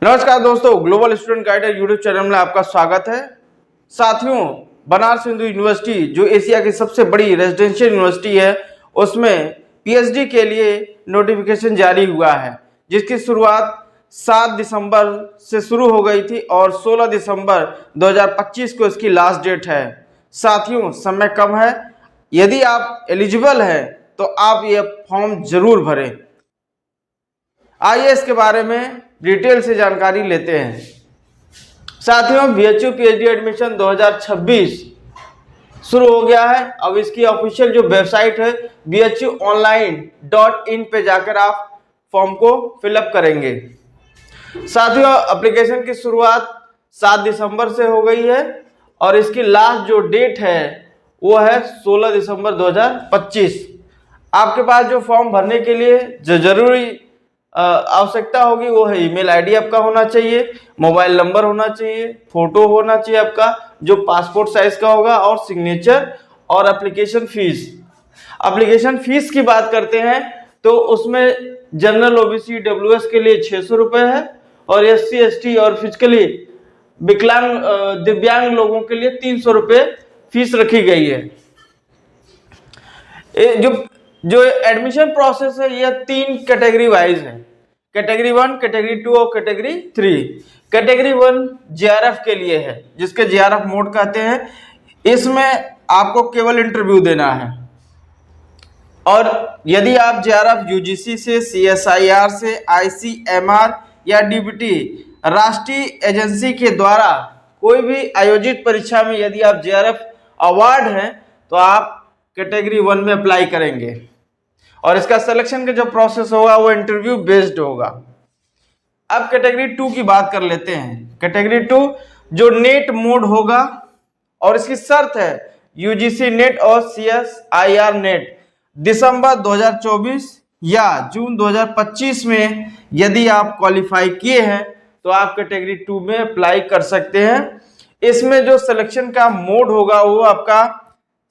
नमस्कार दोस्तों, global student guider YouTube channel में आपका स्वागत है। साथियों, बनारस हिंदू यूनिवर्सिटी जो एशिया की सबसे बड़ी रेजिडेंशियल यूनिवर्सिटी है, उसमें पीएचडी के लिए नोटिफिकेशन जारी हुआ है, जिसकी शुरुआत 7 दिसंबर से शुरू हो गई थी और 16 दिसंबर 2025 को इसकी लास्ट डेट है। साथियों, समय कम है, यदि आप एलिजिबल हैं तो आप ये फॉर्म जरूर भरें। आइए इसके बारे में डिटेल से जानकारी लेते हैं। साथियों, बीएचयू पीएचडी एडमिशन 2026 शुरू हो गया है। अब इसकी ऑफिशियल जो वेबसाइट है bhuonline.in पे जाकर आप फॉर्म को फिलअप करेंगे। साथियों, एप्लीकेशन की शुरुआत 7 दिसंबर से हो गई है और इसकी लास्ट जो डेट है वो है 16 दिसंबर 2025। आपके पास जो फॉर्म भरने के लिए जो जरूरी आवश्यकता होगी वो है ईमेल आईडी आपका होना चाहिए, मोबाइल नंबर होना चाहिए, फोटो होना चाहिए आपका जो पासपोर्ट साइज का होगा और सिग्नेचर और एप्लीकेशन फीस। एप्लीकेशन फीस की बात करते हैं तो उसमें जनरल ओबीसी डब्ल्यूएस के लिए 600 रुपये है और एससी एसटी और फिजिकली विकलांग दिव्यांग लोगों के लिए 300 रुपये फीस रखी गई है। जो एडमिशन प्रोसेस है यह 3 कैटेगरी वाइज है, कैटेगरी 1, कैटेगरी 2 और कैटेगरी 3। कैटेगरी 1 जेआरएफ के लिए है, जिसके जेआरएफ मोड कहते हैं। इसमें आपको केवल इंटरव्यू देना है और यदि आप जेआरएफ यूजीसी से, सीएसआईआर से, आईसीएमआर या डीबीटी राष्ट्रीय एजेंसी के द्वारा कोई भी आयोजित परीक्षा में यदि आप जेआरएफ अवार्ड हैं तो आप कैटेगरी 1 में अप्लाई करेंगे और इसका सिलेक्शन का जो प्रोसेस होगा वो इंटरव्यू बेस्ड होगा। अब कैटेगरी 2 की बात कर लेते हैं। कैटेगरी 2 जो नेट मोड होगा और इसकी शर्त है यूजीसी नेट और सीएसआईआर नेट दिसंबर 2024 या जून 2025 में यदि आप क्वालिफाई किए हैं तो आप कैटेगरी 2 में अप्लाई कर सकते हैं। इसमें जो सिलेक्शन का मोड होगा वो आपका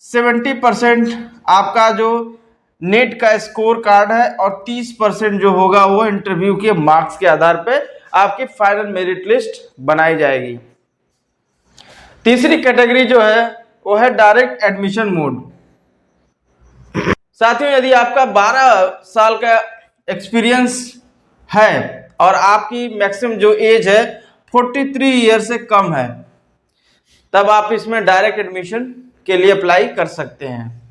70% आपका जो नेट का स्कोर कार्ड है और 30% जो होगा वो इंटरव्यू के मार्क्स के आधार पे आपकी फाइनल मेरिट लिस्ट बनाई जाएगी। तीसरी कैटेगरी जो है वो है डायरेक्ट एडमिशन मोड। साथियों, यदि आपका 12 साल का एक्सपीरियंस है और आपकी मैक्सिमम जो एज है 43 ईयर से कम है, तब आप इसमें डायरेक्ट एडमिशन के लिए अप्लाई कर सकते हैं।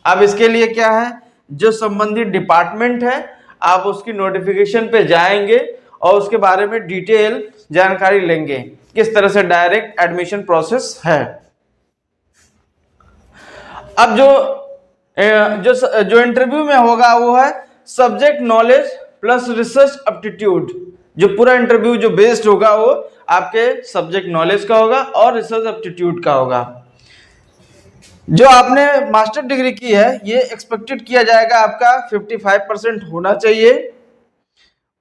अब इसके लिए क्या है, जो संबंधित डिपार्टमेंट है आप उसकी नोटिफिकेशन पे जाएंगे और उसके बारे में डिटेल जानकारी लेंगे किस तरह से डायरेक्ट एडमिशन प्रोसेस है। अब जो इंटरव्यू में होगा वो है subject knowledge plus research aptitude. जो पूरा इंटरव्यू जो बेस्ड होगा वो आपके सब्जेक्ट नॉलेज का होगा और रिसर्च एप्टीट्यूड का होगा। जो आपने मास्टर डिग्री की है ये एक्सपेक्टेड किया जाएगा आपका 55% होना चाहिए।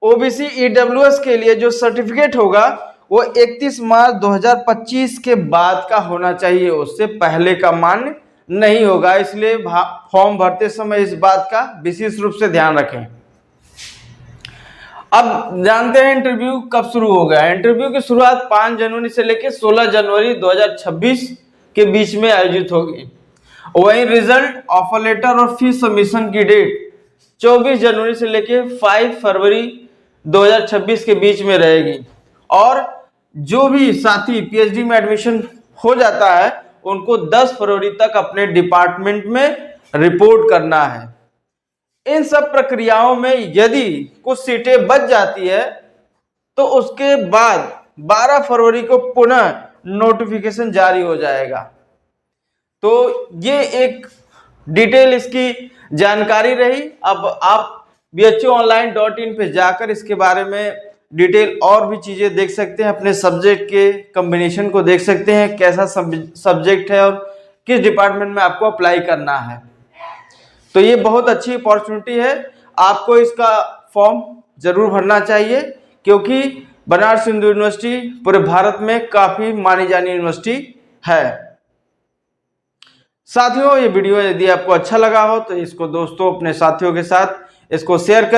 ओबीसी ईडब्ल्यूएस के लिए जो सर्टिफिकेट होगा वो 31 मार्च 2025 के बाद का होना चाहिए, उससे पहले का मान्य नहीं होगा। इसलिए फॉर्म भरते समय इस बात का विशेष रूप से ध्यान रखें। अब जानते हैं इंटरव्यू कब शुरू होगा। इंटरव्यू की शुरुआत 5 जनवरी से लेकर 16 जनवरी 2026 के बीच में आयोजित होगी। वहीं रिजल्ट, ऑफर लेटर और फीस सबमिशन की डेट 24 जनवरी से लेकर 5 फरवरी 2026 के बीच में रहेगी। और जो भी साथी पीएचडी में एडमिशन हो जाता है उनको 10 फरवरी तक अपने डिपार्टमेंट में रिपोर्ट करना है। इन सब प्रक्रियाओं में यदि कुछ सीटें बच जाती है तो उसके बाद 12 फरवरी को पुनः नोटिफिकेशन जारी हो जाएगा। तो ये एक डिटेल इसकी जानकारी रही। अब आप bhuonline.in पे जाकर इसके बारे में डिटेल और भी चीजें देख सकते हैं, अपने सब्जेक्ट के कॉम्बिनेशन को देख सकते हैं, कैसा सब्जेक्ट है और किस डिपार्टमेंट में आपको अप्लाई करना है। तो ये बहुत अच्छी अपॉर्चुनिटी है, आपको इसका फॉर्म जरूर भरना चाहिए क्योंकि बनारस हिंदू यूनिवर्सिटी पूरे भारत में काफी मानी जानी यूनिवर्सिटी है। साथियों, ये वीडियो यदि आपको अच्छा लगा हो तो इसको दोस्तों अपने साथियों के साथ इसको शेयर करें।